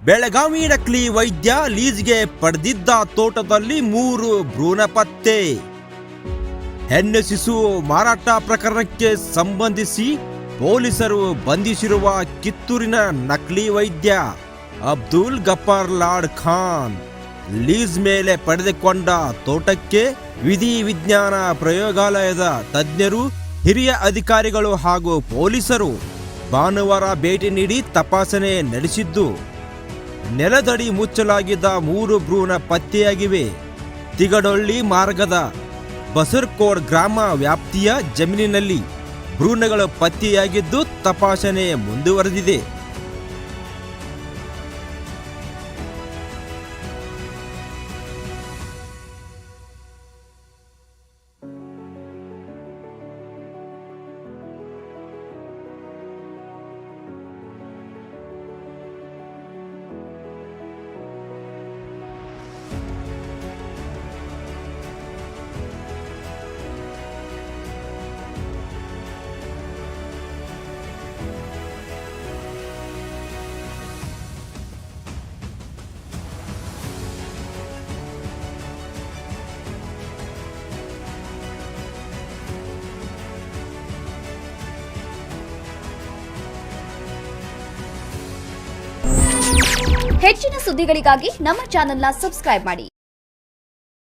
ಬೆಳಗಾವಿ ನಕಲಿ ವೈದ್ಯ ಲೀಸ್ಗೆ ಪಡೆದಿದ್ದ ತೋಟದಲ್ಲಿ 3 ಭ್ರೂಣ ಪತ್ತೆ. ಹೆಣ್ಣು ಶಿಶು ಮಾರಾಟ ಪ್ರಕರಣಕ್ಕೆ ಸಂಬಂಧಿಸಿ ಪೊಲೀಸರು ಬಂಧಿಸಿರುವ ಕಿತ್ತೂರಿನ ನಕಲಿ ವೈದ್ಯ ಅಬ್ದುಲ್ ಗಫಾರ್ ಲಾಡ್ ಖಾನ್ ಲೀಸ್ ಮೇಲೆ ಪಡೆದುಕೊಂಡ ತೋಟಕ್ಕೆ ವಿಧಿ ವಿಜ್ಞಾನ ಪ್ರಯೋಗಾಲಯದ ತಜ್ಞರು, ಹಿರಿಯ ಅಧಿಕಾರಿಗಳು ಹಾಗೂ ಪೊಲೀಸರು ಭಾನುವಾರ ಭೇಟಿ ನೀಡಿ ತಪಾಸಣೆ ನಡೆಸಿದ್ದು, ನೆಲದಡಿ ಮುಚ್ಚಲಾಗಿದ್ದ 3 ಭ್ರೂಣ ಪತ್ತೆಯಾಗಿವೆ. ತಿಗಡೊಳ್ಳಿ ಮಾರ್ಗದ ಬಸರ್ಕೋಡ್ ಗ್ರಾಮ ವ್ಯಾಪ್ತಿಯ ಜಮೀನಿನಲ್ಲಿ ಭ್ರೂಣಗಳು ಪತ್ತೆಯಾಗಿದ್ದು ತಪಾಸಣೆ ಮುಂದುವರೆದಿದೆ. ಹೆಚ್ಚಿನ ಸುದ್ದಿಗಳಿಗಾಗಿ ನಮ್ಮ ಚಾನೆಲ್ನ ಸಬ್ಸ್ಕ್ರೈಬ್ ಮಾಡಿ.